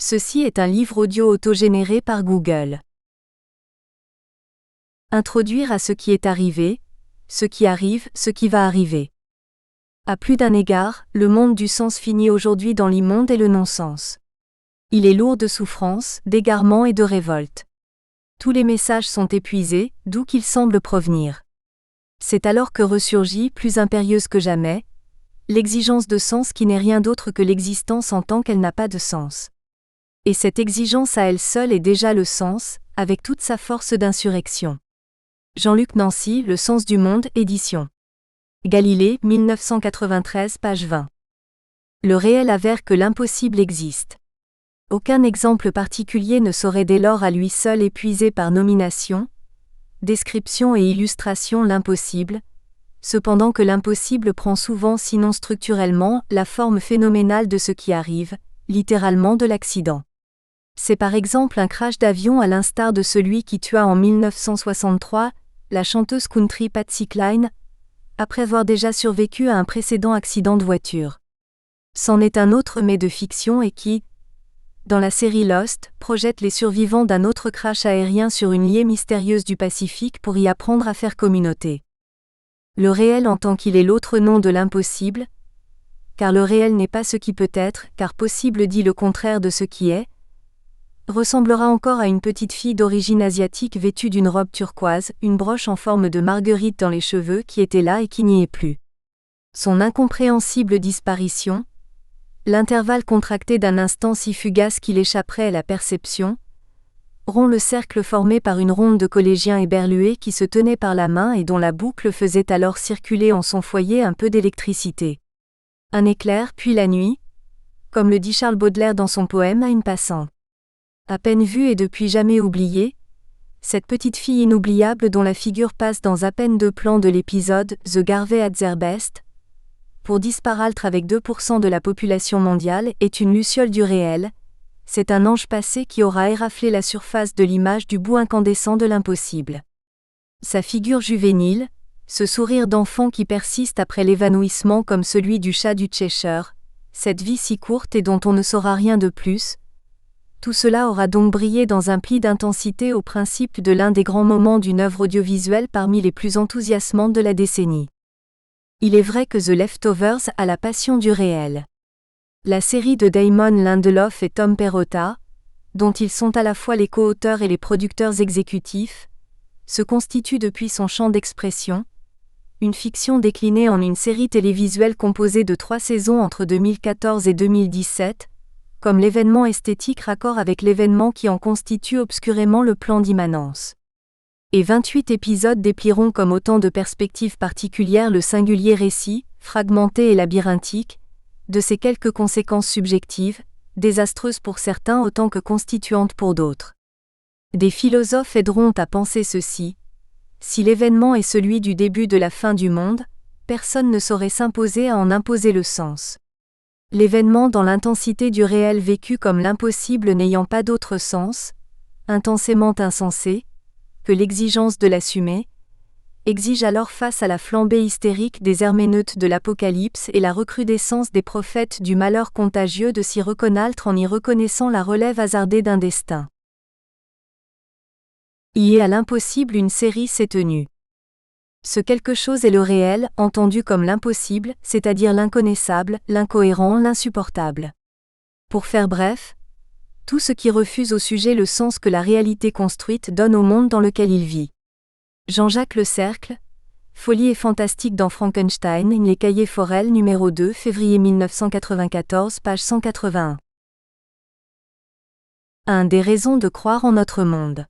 Ceci est un livre audio autogénéré par Google. Introduire à ce qui est arrivé, ce qui arrive, ce qui va arriver. À plus d'un égard, le monde du sens finit aujourd'hui dans l'immonde et le non-sens. Il est lourd de souffrance, d'égarement et de révolte. Tous les messages sont épuisés, d'où qu'ils semblent provenir. C'est alors que ressurgit, plus impérieuse que jamais, l'exigence de sens qui n'est rien d'autre que l'existence en tant qu'elle n'a pas de sens. Et cette exigence à elle seule est déjà le sens, avec toute sa force d'insurrection. Jean-Luc Nancy, Le sens du monde, édition. Galilée, 1993, page 20. Le réel avère que l'impossible existe. Aucun exemple particulier ne saurait dès lors à lui seul épuiser par nomination, description et illustration l'impossible, cependant que l'impossible prend souvent sinon structurellement la forme phénoménale de ce qui arrive, littéralement de l'accident. C'est par exemple un crash d'avion à l'instar de celui qui tua en 1963 la chanteuse country Patsy Cline, après avoir déjà survécu à un précédent accident de voiture. C'en est un autre mais de fiction et qui, dans la série Lost, projette les survivants d'un autre crash aérien sur une île mystérieuse du Pacifique pour y apprendre à faire communauté. Le réel en tant qu'il est l'autre nom de l'impossible, car le réel n'est pas ce qui peut être, car possible dit le contraire de ce qui est, ressemblera encore à une petite fille d'origine asiatique vêtue d'une robe turquoise, une broche en forme de marguerite dans les cheveux qui était là et qui n'y est plus. Son incompréhensible disparition, l'intervalle contracté d'un instant si fugace qu'il échapperait à la perception, rompt le cercle formé par une ronde de collégiens éberlués qui se tenaient par la main et dont la boucle faisait alors circuler en son foyer un peu d'électricité. Un éclair, puis la nuit, comme le dit Charles Baudelaire dans son poème à une passante. À peine vue et depuis jamais oubliée, cette petite fille inoubliable dont la figure passe dans à peine 2 plans de l'épisode The Garvey at their best, pour disparaître avec 2% de la population mondiale, est une luciole du réel, c'est un ange passé qui aura éraflé la surface de l'image du bout incandescent de l'impossible. Sa figure juvénile, ce sourire d'enfant qui persiste après l'évanouissement comme celui du chat du Cheshire, cette vie si courte et dont on ne saura rien de plus, tout cela aura donc brillé dans un pli d'intensité au principe de l'un des grands moments d'une œuvre audiovisuelle parmi les plus enthousiasmantes de la décennie. Il est vrai que The Leftovers a la passion du réel. La série de Damon Lindelof et Tom Perrotta, dont ils sont à la fois les co-auteurs et les producteurs exécutifs, se constitue depuis son champ d'expression, une fiction déclinée en une série télévisuelle composée de 3 saisons entre 2014 et 2017, comme l'événement esthétique raccord avec l'événement qui en constitue obscurément le plan d'immanence. Et 28 épisodes déplieront comme autant de perspectives particulières le singulier récit, fragmenté et labyrinthique, de ces quelques conséquences subjectives, désastreuses pour certains autant que constituantes pour d'autres. Des philosophes aideront à penser ceci: si l'événement est celui du début de la fin du monde, personne ne saurait s'imposer à en imposer le sens. L'événement dans l'intensité du réel vécu comme l'impossible n'ayant pas d'autre sens, intensément insensé, que l'exigence de l'assumer, exige alors face à la flambée hystérique des herméneutes de l'Apocalypse et la recrudescence des prophètes du malheur contagieux de s'y reconnaître en y reconnaissant la relève hasardée d'un destin. Y est à l'impossible une série s'est tenue. Ce quelque chose est le réel, entendu comme l'impossible, c'est-à-dire l'inconnaissable, l'incohérent, l'insupportable. Pour faire bref, tout ce qui refuse au sujet le sens que la réalité construite donne au monde dans lequel il vit. Jean-Jacques Le Cercle, Folie et fantastique dans Frankenstein, Les Cahiers Forel, numéro 2, février 1994, page 181. Un des raisons de croire en notre monde.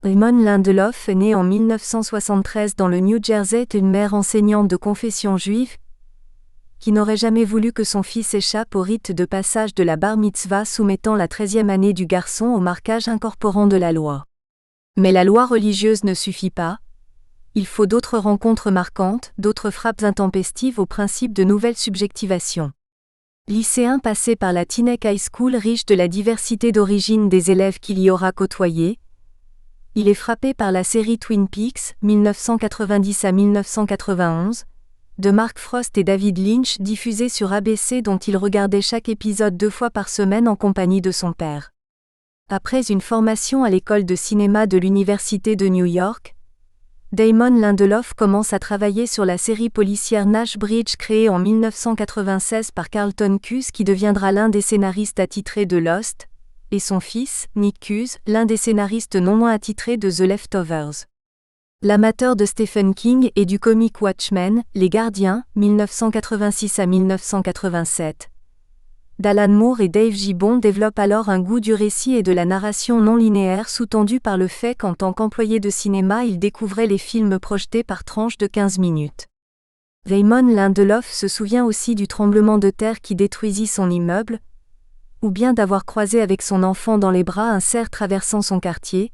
Damon Lindelof, né en 1973 dans le New Jersey, est une mère enseignante de confession juive qui n'aurait jamais voulu que son fils échappe au rite de passage de la bar mitzvah soumettant la 13e année du garçon au marquage incorporant de la loi. Mais la loi religieuse ne suffit pas. Il faut d'autres rencontres marquantes, d'autres frappes intempestives au principe de nouvelles subjectivations. Lycéen passé par la Teaneck High School riche de la diversité d'origine des élèves qu'il y aura côtoyés, il est frappé par la série Twin Peaks, 1990 à 1991, de Mark Frost et David Lynch diffusée sur ABC dont il regardait chaque épisode 2 fois par semaine en compagnie de son père. Après une formation à l'école de cinéma de l'Université de New York, Damon Lindelof commence à travailler sur la série policière Nash Bridges créée en 1996 par Carlton Cuse qui deviendra l'un des scénaristes attitrés de Lost, et son fils, Nick Cuse, l'un des scénaristes non moins attitrés de The Leftovers. L'amateur de Stephen King et du comic Watchmen, Les Gardiens, 1986 à 1987. d'Alan Moore et Dave Gibbon développent alors un goût du récit et de la narration non linéaire sous-tendu par le fait qu'en tant qu'employé de cinéma il découvrait les films projetés par tranches de 15 minutes. Damon Lindelof se souvient aussi du tremblement de terre qui détruisit son immeuble, ou bien d'avoir croisé avec son enfant dans les bras un cerf traversant son quartier,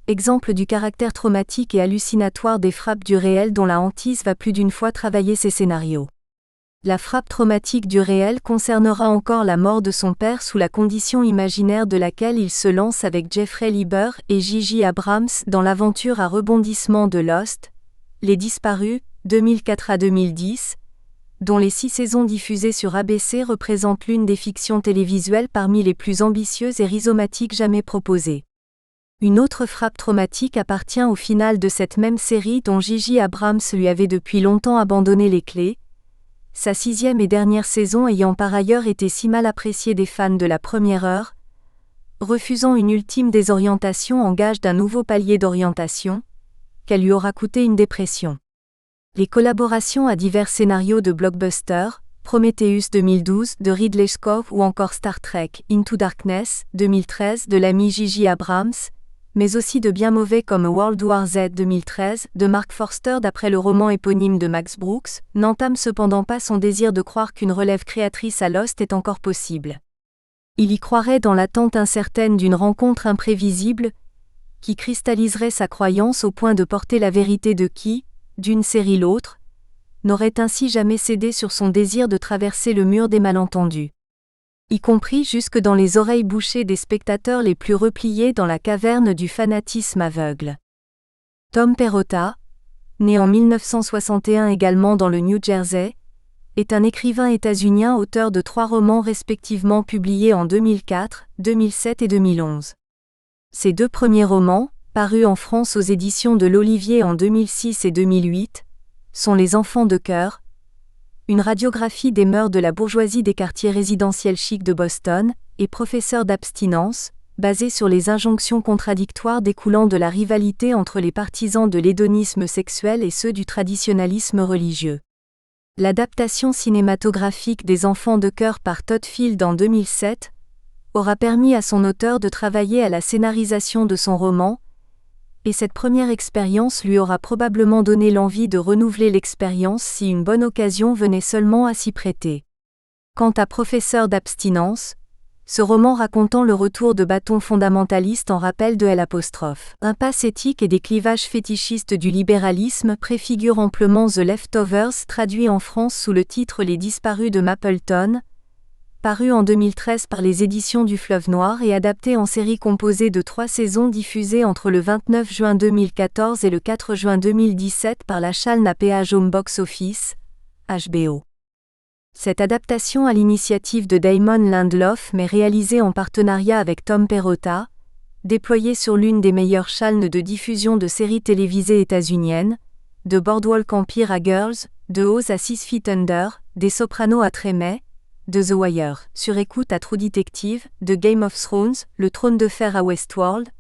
exemple du caractère traumatique et hallucinatoire des frappes du réel dont la hantise va plus d'une fois travailler ses scénarios. La frappe traumatique du réel concernera encore la mort de son père sous la condition imaginaire de laquelle il se lance avec Jeffrey Lieber et J.J. Abrams dans l'aventure à rebondissement de Lost, Les Disparus, 2004 à 2010, dont les 6 saisons diffusées sur ABC représentent l'une des fictions télévisuelles parmi les plus ambitieuses et rhizomatiques jamais proposées. Une autre frappe traumatique appartient au final de cette même série dont J.J. Abrams lui avait depuis longtemps abandonné les clés, sa 6e et dernière saison ayant par ailleurs été si mal appréciée des fans de la première heure, refusant une ultime désorientation en gage d'un nouveau palier d'orientation, qu'elle lui aura coûté une dépression. Les collaborations à divers scénarios de blockbusters, Prometheus 2012 de Ridley Scott ou encore Star Trek Into Darkness 2013 de l'ami J.J. Abrams, mais aussi de bien mauvais comme World War Z 2013 de Mark Forster d'après le roman éponyme de Max Brooks, n'entame cependant pas son désir de croire qu'une relève créatrice à Lost est encore possible. Il y croirait dans l'attente incertaine d'une rencontre imprévisible, qui cristalliserait sa croyance au point de porter la vérité de qui, d'une série l'autre, n'aurait ainsi jamais cédé sur son désir de traverser le mur des malentendus. Y compris jusque dans les oreilles bouchées des spectateurs les plus repliés dans la caverne du fanatisme aveugle. Tom Perrotta, né en 1961 également dans le New Jersey, est un écrivain états-unien auteur de 3 romans respectivement publiés en 2004, 2007 et 2011. Ses 2 premiers romans, parus en France aux éditions de l'Olivier en 2006 et 2008, sont Les Enfants de cœur, une radiographie des mœurs de la bourgeoisie des quartiers résidentiels chics de Boston, et Professeur d'abstinence, basé sur les injonctions contradictoires découlant de la rivalité entre les partisans de l'hédonisme sexuel et ceux du traditionnalisme religieux. L'adaptation cinématographique des Enfants de cœur par Todd Field en 2007 aura permis à son auteur de travailler à la scénarisation de son roman, et cette première expérience lui aura probablement donné l'envie de renouveler l'expérience si une bonne occasion venait seulement à s'y prêter. Quant à Professeur d'abstinence, ce roman racontant le retour de bâtons fondamentalistes en rappel de L', impasse éthique et des clivages fétichistes du libéralisme préfigure amplement The Leftovers traduit en France sous le titre Les Disparus de Mapleton, paru en 2013 par les éditions du Fleuve Noir et adapté en série composée de 3 saisons diffusées entre le 29 juin 2014 et le 4 juin 2017 par la chaîne à péage Home Box Office, HBO. Cette adaptation à l'initiative de Damon Lindelof mais réalisée en partenariat avec Tom Perrotta, déployée sur l'une des meilleures chaînes de diffusion de séries télévisées états-uniennes, de Boardwalk Empire à Girls, de Oz à 6 Feet Under, des Sopranos à Tremay, de The Wire, sur écoute à True Detective, de Game of Thrones, Le Trône de Fer à Westworld,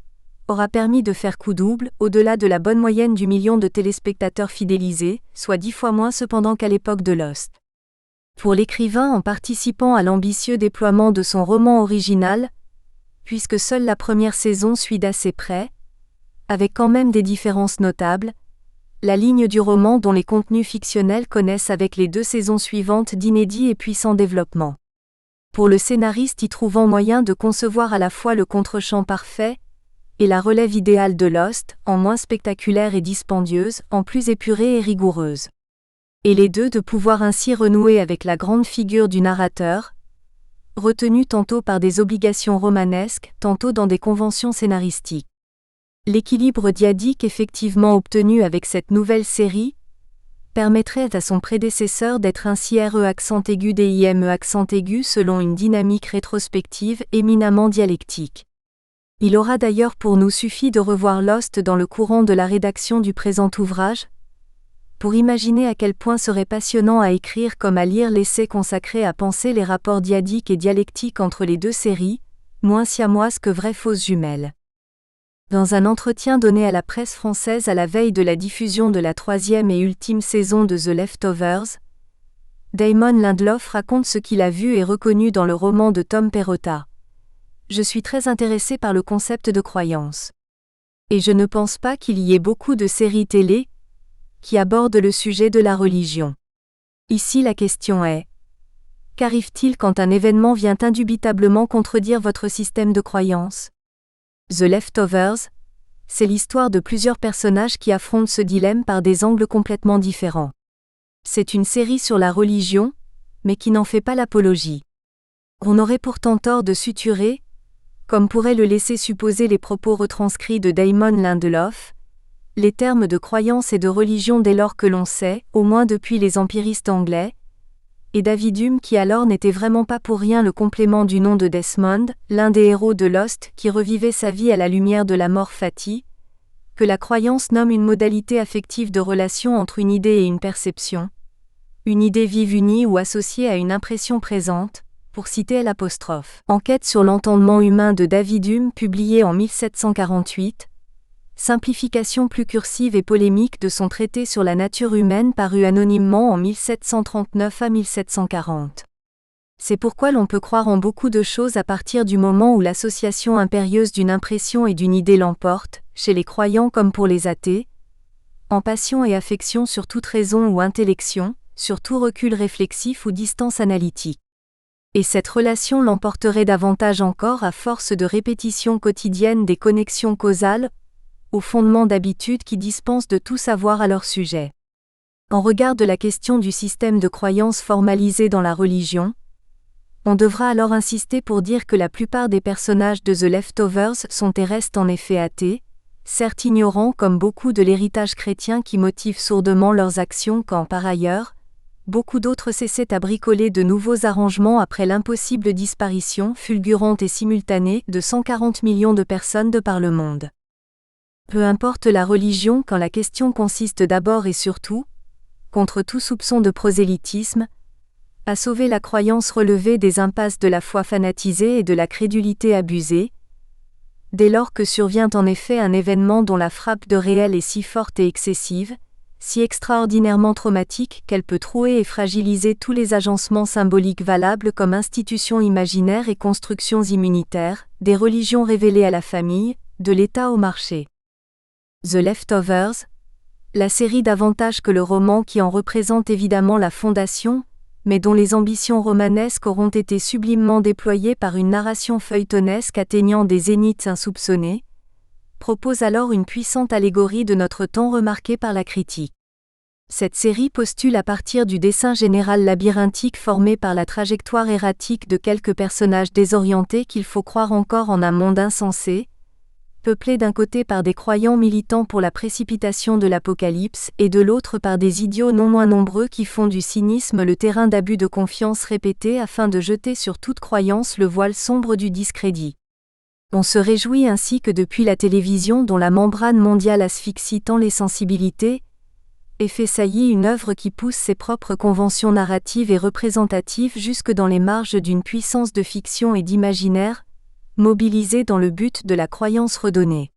aura permis de faire coup double, au-delà de la bonne moyenne du million de téléspectateurs fidélisés, soit 10 fois moins cependant qu'à l'époque de Lost. Pour l'écrivain en participant à l'ambitieux déploiement de son roman original, puisque seule la première saison suit d'assez près, avec quand même des différences notables, la ligne du roman dont les contenus fictionnels connaissent avec les 2 saisons suivantes d'inédits et puissants développements. Pour le scénariste y trouvant moyen de concevoir à la fois le contre-champ parfait et la relève idéale de Lost, en moins spectaculaire et dispendieuse, en plus épurée et rigoureuse. Et les 2 de pouvoir ainsi renouer avec la grande figure du narrateur, retenu tantôt par des obligations romanesques, tantôt dans des conventions scénaristiques. L'équilibre dyadique effectivement obtenu avec cette nouvelle série permettrait à son prédécesseur d'être ainsi RE accent aigu DIME accent aigu selon une dynamique rétrospective éminemment dialectique. Il aura d'ailleurs pour nous suffi de revoir Lost dans le courant de la rédaction du présent ouvrage, pour imaginer à quel point serait passionnant à écrire comme à lire l'essai consacré à penser les rapports dyadiques et dialectiques entre les deux séries, moins siamoises que vraies fausses jumelles. Dans un entretien donné à la presse française à la veille de la diffusion de la 3e et ultime saison de The Leftovers, Damon Lindelof raconte ce qu'il a vu et reconnu dans le roman de Tom Perrotta. « Je suis très intéressé par le concept de croyance. Et je ne pense pas qu'il y ait beaucoup de séries télé qui abordent le sujet de la religion. Ici la question est, qu'arrive-t-il quand un événement vient indubitablement contredire votre système de croyance ? The Leftovers, c'est l'histoire de plusieurs personnages qui affrontent ce dilemme par des angles complètement différents. C'est une série sur la religion, mais qui n'en fait pas l'apologie. On aurait pourtant tort de suturer, comme pourraient le laisser supposer les propos retranscrits de Damon Lindelof, les termes de croyance et de religion dès lors que l'on sait, au moins depuis les empiristes anglais, et David Hume qui alors n'était vraiment pas pour rien le complément du nom de Desmond, l'un des héros de Lost qui revivait sa vie à la lumière de la mort Fatih, que la croyance nomme une modalité affective de relation entre une idée et une perception, une idée vive unie ou associée à une impression présente, pour citer l'apostrophe. Enquête sur l'entendement humain de David Hume publié en 1748, simplification plus cursive et polémique de son traité sur la nature humaine paru anonymement en 1739 à 1740. C'est pourquoi l'on peut croire en beaucoup de choses à partir du moment où l'association impérieuse d'une impression et d'une idée l'emporte, chez les croyants comme pour les athées, en passion et affection sur toute raison ou intellection, sur tout recul réflexif ou distance analytique. Et cette relation l'emporterait davantage encore à force de répétition quotidienne des connexions causales, au fondement d'habitudes qui dispensent de tout savoir à leur sujet. En regard de la question du système de croyance formalisé dans la religion, on devra alors insister pour dire que la plupart des personnages de The Leftovers sont et restent en effet athées, certes ignorants comme beaucoup de l'héritage chrétien qui motive sourdement leurs actions quand, par ailleurs, beaucoup d'autres cessaient à bricoler de nouveaux arrangements après l'impossible disparition fulgurante et simultanée de 140 millions de personnes de par le monde. Peu importe la religion quand la question consiste d'abord et surtout, contre tout soupçon de prosélytisme, à sauver la croyance relevée des impasses de la foi fanatisée et de la crédulité abusée, dès lors que survient en effet un événement dont la frappe de réel est si forte et excessive, si extraordinairement traumatique qu'elle peut trouer et fragiliser tous les agencements symboliques valables comme institutions imaginaires et constructions immunitaires, des religions révélées à la famille, de l'État au marché. The Leftovers, la série davantage que le roman qui en représente évidemment la fondation, mais dont les ambitions romanesques auront été sublimement déployées par une narration feuilletonesque atteignant des zéniths insoupçonnés, propose alors une puissante allégorie de notre temps remarquée par la critique. Cette série postule à partir du dessin général labyrinthique formé par la trajectoire erratique de quelques personnages désorientés qu'il faut croire encore en un monde insensé, peuplé d'un côté par des croyants militants pour la précipitation de l'apocalypse et de l'autre par des idiots non moins nombreux qui font du cynisme le terrain d'abus de confiance répétés afin de jeter sur toute croyance le voile sombre du discrédit. On se réjouit ainsi que depuis la télévision dont la membrane mondiale asphyxie tant les sensibilités, ait fait saillir une œuvre qui pousse ses propres conventions narratives et représentatives jusque dans les marges d'une puissance de fiction et d'imaginaire, mobilisée dans le but de la croyance redonnée.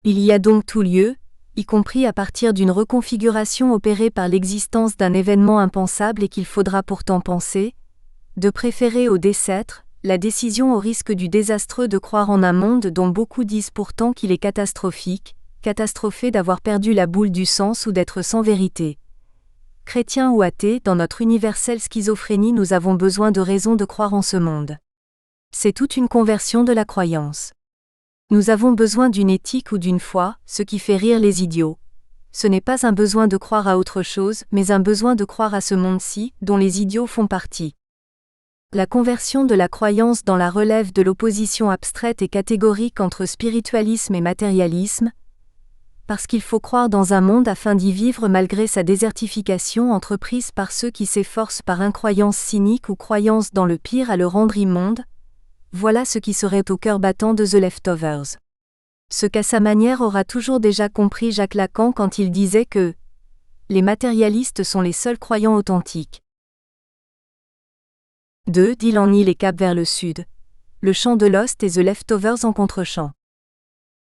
Il y a donc tout lieu, y compris à partir d'une reconfiguration opérée par l'existence d'un événement impensable et qu'il faudra pourtant penser, de préférer au décêtre, la décision au risque du désastreux de croire en un monde dont beaucoup disent pourtant qu'il est catastrophique, catastrophé d'avoir perdu la boule du sens ou d'être sans vérité. Chrétiens ou athées, dans notre universelle schizophrénie nous avons besoin de raisons de croire en ce monde. C'est toute une conversion de la croyance. Nous avons besoin d'une éthique ou d'une foi, ce qui fait rire les idiots. Ce n'est pas un besoin de croire à autre chose, mais un besoin de croire à ce monde-ci, dont les idiots font partie. La conversion de la croyance dans la relève de l'opposition abstraite et catégorique entre spiritualisme et matérialisme, Parce qu'il faut croire dans un monde afin d'y vivre malgré sa désertification entreprise par ceux qui s'efforcent par incroyance cynique ou croyance dans le pire à le rendre immonde, voilà ce qui serait au cœur battant de The Leftovers. Ce qu'à sa manière aura toujours déjà compris Jacques Lacan quand il disait que les matérialistes sont les seuls croyants authentiques. 2. Dylan Hill et Cap vers le sud. Le chant de Lost et The Leftovers en contre-champ.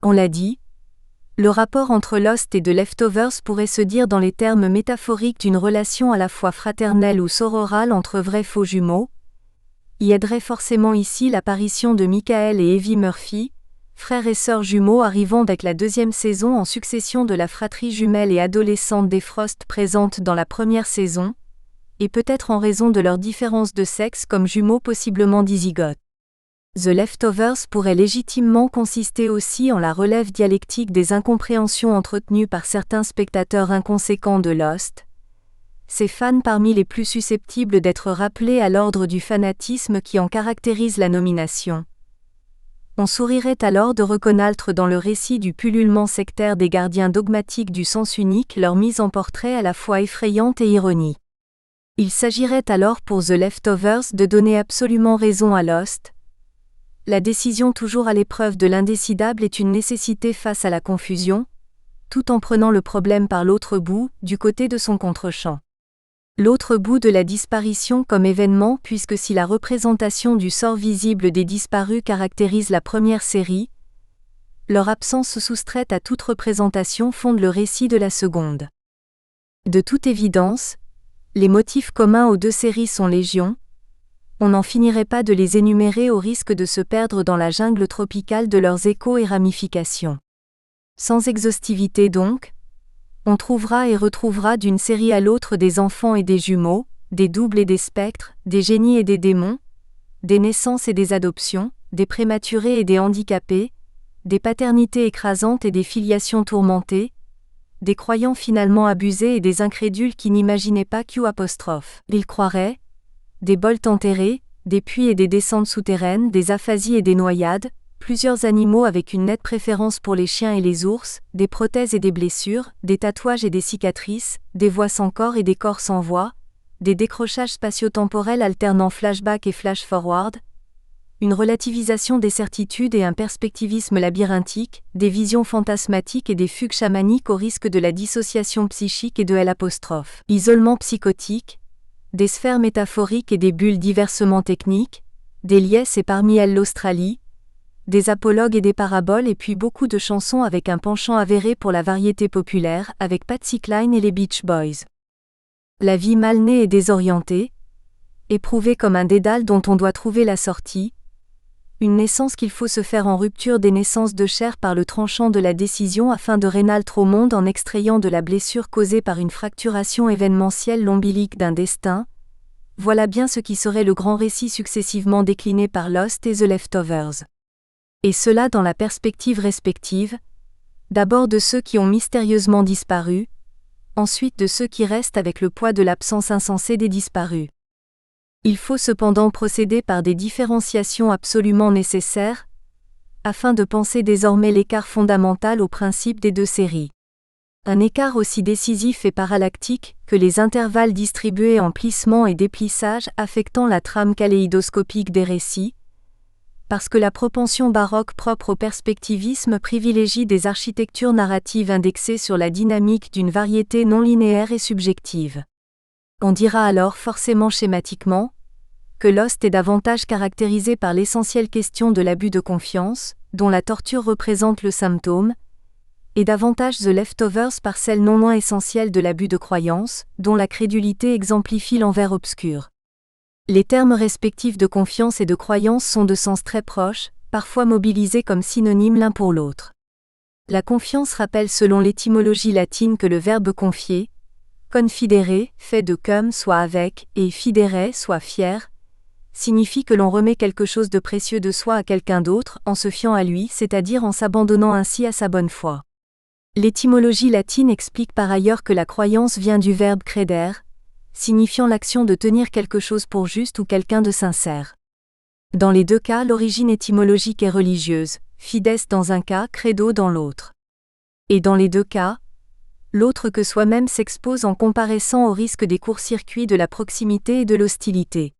On l'a dit, le rapport entre Lost et The Leftovers pourrait se dire dans les termes métaphoriques d'une relation à la fois fraternelle ou sororale entre vrais faux jumeaux. Y aiderait forcément ici l'apparition de Michael et Evie Murphy, frères et sœurs jumeaux arrivant avec la deuxième saison en succession de la fratrie jumelle et adolescente des Frost présente dans la première saison, et peut-être en raison de leur différence de sexe comme jumeaux possiblement dizygotes. The Leftovers pourrait légitimement consister aussi en la relève dialectique des incompréhensions entretenues par certains spectateurs inconséquents de Lost, ces fans parmi les plus susceptibles d'être rappelés à l'ordre du fanatisme qui en caractérise la nomination. On sourirait alors de reconnaître dans le récit du pullulement sectaire des gardiens dogmatiques du sens unique leur mise en portrait à la fois effrayante et ironique. Il s'agirait alors pour The Leftovers de donner absolument raison à Lost. La décision toujours à l'épreuve de l'indécidable est une nécessité face à la confusion, tout en prenant le problème par l'autre bout, du côté de son contre-champ. L'autre bout de la disparition comme événement puisque si la représentation du sort visible des disparus caractérise la première série, leur absence soustraite à toute représentation fonde le récit de la seconde. De toute évidence, les motifs communs aux deux séries sont légion, on n'en finirait pas de les énumérer au risque de se perdre dans la jungle tropicale de leurs échos et ramifications. Sans exhaustivité donc, on trouvera et retrouvera d'une série à l'autre des enfants et des jumeaux, des doubles et des spectres, des génies et des démons, des naissances et des adoptions, des prématurés et des handicapés, des paternités écrasantes et des filiations tourmentées, des croyants finalement abusés et des incrédules qui n'imaginaient pas qu'ils croiraient, des bolts enterrés, des puits et des descentes souterraines, des aphasies et des noyades, plusieurs animaux avec une nette préférence pour les chiens et les ours, des prothèses et des blessures, des tatouages et des cicatrices, des voix sans corps et des corps sans voix, des décrochages spatio-temporels alternant flashback et flash-forward, une relativisation des certitudes et un perspectivisme labyrinthique, des visions fantasmatiques et des fugues chamaniques au risque de la dissociation psychique et de l'isolement psychotique, des sphères métaphoriques et des bulles diversement techniques, des liesses et parmi elles l'Australie, des apologues et des paraboles et puis beaucoup de chansons avec un penchant avéré pour la variété populaire avec Patsy Cline et les Beach Boys. La vie mal née et désorientée, éprouvée comme un dédale dont on doit trouver la sortie, une naissance qu'il faut se faire en rupture des naissances de chair par le tranchant de la décision afin de rénaltre au monde en extrayant de la blessure causée par une fracturation événementielle l'ombilique d'un destin, voilà bien ce qui serait le grand récit successivement décliné par Lost et The Leftovers. Et cela dans la perspective respective, d'abord de ceux qui ont mystérieusement disparu, ensuite de ceux qui restent avec le poids de l'absence insensée des disparus. Il faut cependant procéder par des différenciations absolument nécessaires, afin de penser désormais l'écart fondamental au principe des deux séries. Un écart aussi décisif et parallactique que les intervalles distribués en plissement et déplissage affectant la trame kaléidoscopique des récits, parce que la propension baroque propre au perspectivisme privilégie des architectures narratives indexées sur la dynamique d'une variété non linéaire et subjective. On dira alors forcément schématiquement que Lost est davantage caractérisé par l'essentielle question de l'abus de confiance, dont la torture représente le symptôme, et davantage The Leftovers par celle non moins essentielle de l'abus de croyance, dont la crédulité exemplifie l'envers obscur. Les termes respectifs de confiance et de croyance sont de sens très proches, parfois mobilisés comme synonymes l'un pour l'autre. La confiance rappelle selon l'étymologie latine que le verbe confier, confidere, fait de cum soit avec, et fidere soit fier, signifie que l'on remet quelque chose de précieux de soi à quelqu'un d'autre en se fiant à lui, c'est-à-dire en s'abandonnant ainsi à sa bonne foi. L'étymologie latine explique par ailleurs que la croyance vient du verbe credere, signifiant l'action de tenir quelque chose pour juste ou quelqu'un de sincère. Dans les deux cas, l'origine étymologique est religieuse, fides dans un cas, credo dans l'autre. Et dans les deux cas, l'autre que soi-même s'expose en comparaissant au risque des courts-circuits de la proximité et de l'hostilité.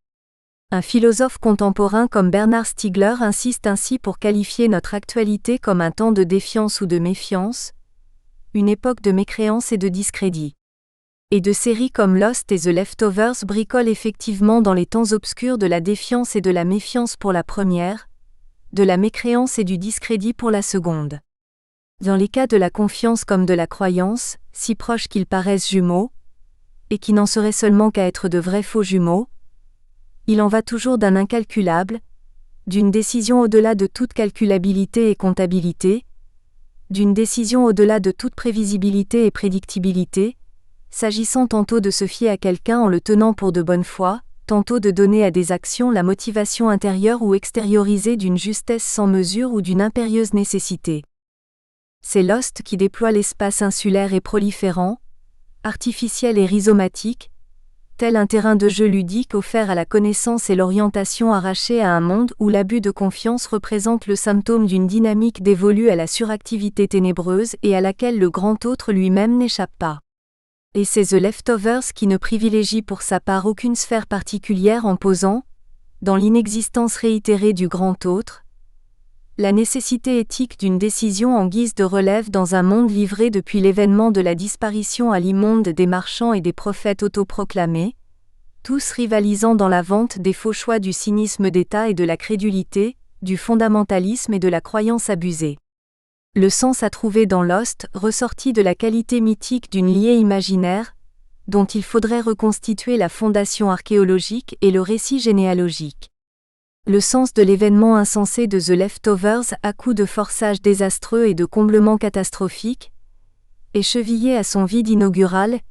Un philosophe contemporain comme Bernard Stiegler insiste ainsi pour qualifier notre actualité comme un temps de défiance ou de méfiance, une époque de mécréance et de discrédit. Et de séries comme Lost et The Leftovers bricolent effectivement dans les temps obscurs de la défiance et de la méfiance pour la première, de la mécréance et du discrédit pour la seconde. Dans les cas de la confiance comme de la croyance, si proches qu'ils paraissent jumeaux, et qui n'en seraient seulement qu'à être de vrais faux jumeaux, il en va toujours d'un incalculable, d'une décision au-delà de toute calculabilité et comptabilité, d'une décision au-delà de toute prévisibilité et prédictibilité, s'agissant tantôt de se fier à quelqu'un en le tenant pour de bonne foi, tantôt de donner à des actions la motivation intérieure ou extériorisée d'une justesse sans mesure ou d'une impérieuse nécessité. C'est Lost qui déploie l'espace insulaire et proliférant, artificiel et rhizomatique, tel un terrain de jeu ludique offert à la connaissance et l'orientation arrachée à un monde où l'abus de confiance représente le symptôme d'une dynamique dévolue à la suractivité ténébreuse et à laquelle le grand autre lui-même n'échappe pas. Et c'est The Leftovers qui ne privilégie pour sa part aucune sphère particulière en posant, dans l'inexistence réitérée du grand autre, la nécessité éthique d'une décision en guise de relève dans un monde livré depuis l'événement de la disparition à l'immonde des marchands et des prophètes autoproclamés, tous rivalisant dans la vente des faux choix du cynisme d'État et de la crédulité, du fondamentalisme et de la croyance abusée. Le sens à trouver dans Lost ressortit de la qualité mythique d'une liée imaginaire, dont il faudrait reconstituer la fondation archéologique et le récit généalogique. Le sens de l'événement insensé de The Leftovers à coup de forçage désastreux et de comblement catastrophique, est chevillé à son vide inaugural,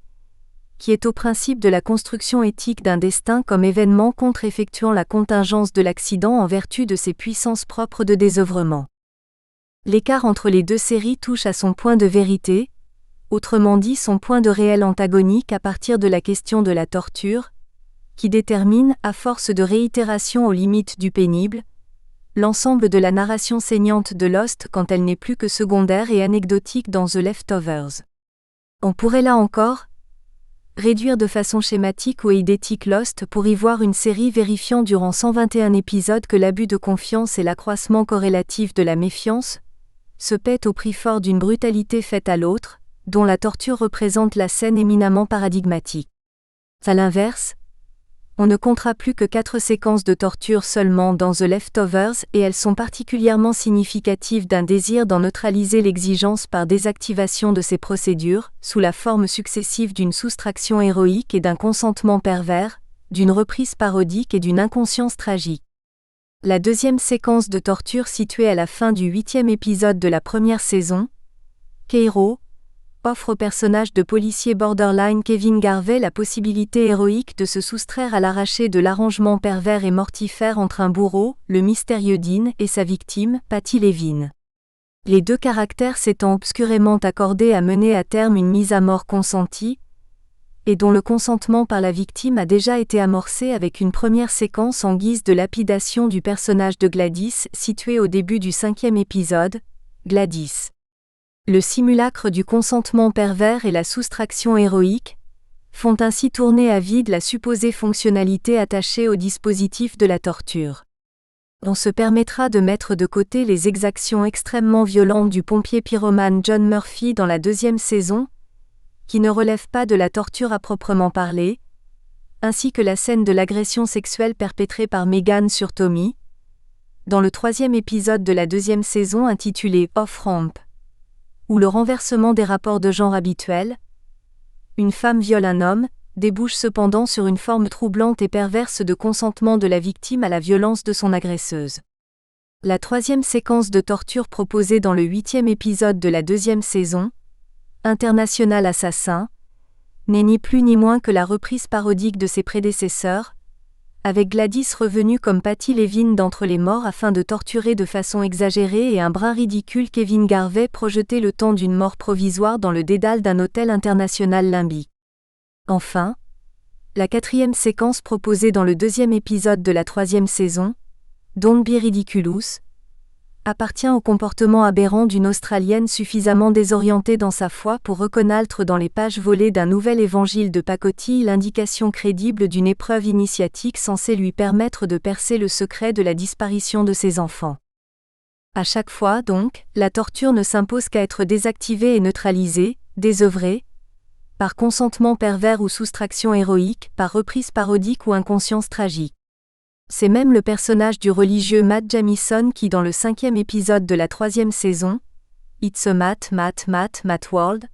qui est au principe de la construction éthique d'un destin comme événement contre-effectuant la contingence de l'accident en vertu de ses puissances propres de désœuvrement. L'écart entre les deux séries touche à son point de vérité, autrement dit son point de réel antagonique à partir de la question de la torture, qui détermine, à force de réitération aux limites du pénible, l'ensemble de la narration saignante de Lost quand elle n'est plus que secondaire et anecdotique dans The Leftovers. On pourrait là encore réduire de façon schématique ou eidétique Lost pour y voir une série vérifiant durant 121 épisodes que l'abus de confiance et l'accroissement corrélatif de la méfiance se paient au prix fort d'une brutalité faite à l'autre, dont la torture représente la scène éminemment paradigmatique. À l'inverse, on ne comptera plus que 4 séquences de torture seulement dans The Leftovers et elles sont particulièrement significatives d'un désir d'en neutraliser l'exigence par désactivation de ces procédures, sous la forme successive d'une soustraction héroïque et d'un consentement pervers, d'une reprise parodique et d'une inconscience tragique. La deuxième séquence de torture située à la fin du 8e épisode de la première saison, Keiro, offre au personnage de policier borderline Kevin Garvey la possibilité héroïque de se soustraire à l'arraché de l'arrangement pervers et mortifère entre un bourreau, le mystérieux Dean, et sa victime, Patty Levine. Les deux caractères s'étant obscurément accordés à mener à terme une mise à mort consentie, et dont le consentement par la victime a déjà été amorcé avec une première séquence en guise de lapidation du personnage de Gladys située au début du 5e épisode, Gladys. Le simulacre du consentement pervers et la soustraction héroïque font ainsi tourner à vide la supposée fonctionnalité attachée au dispositif de la torture. On se permettra de mettre de côté les exactions extrêmement violentes du pompier pyromane John Murphy dans la 2e saison, qui ne relèvent pas de la torture à proprement parler, ainsi que la scène de l'agression sexuelle perpétrée par Megan sur Tommy, dans le 3e épisode de la 2e saison intitulé Off-Ramp, où le renversement des rapports de genre habituels, une femme viole un homme, débouche cependant sur une forme troublante et perverse de consentement de la victime à la violence de son agresseuse. La 3e séquence de torture proposée dans le 8e épisode de la 2e saison, International Assassin, n'est ni plus ni moins que la reprise parodique de ses prédécesseurs, avec Gladys revenue comme Patty Levine d'entre les morts afin de torturer de façon exagérée et un brin ridicule Kevin Garvey projeté le temps d'une mort provisoire dans le dédale d'un hôtel international limbique. Enfin, la 4e séquence proposée dans le 2e épisode de la 3e saison, Don't Be Ridiculous, appartient au comportement aberrant d'une Australienne suffisamment désorientée dans sa foi pour reconnaître dans les pages volées d'un nouvel évangile de pacotille l'indication crédible d'une épreuve initiatique censée lui permettre de percer le secret de la disparition de ses enfants. À chaque fois, donc, la torture ne s'impose qu'à être désactivée et neutralisée, désœuvrée, par consentement pervers ou soustraction héroïque, par reprise parodique ou inconscience tragique. C'est même le personnage du religieux Matt Jamison qui dans le 5e épisode de la 3e saison, It's a Matt World,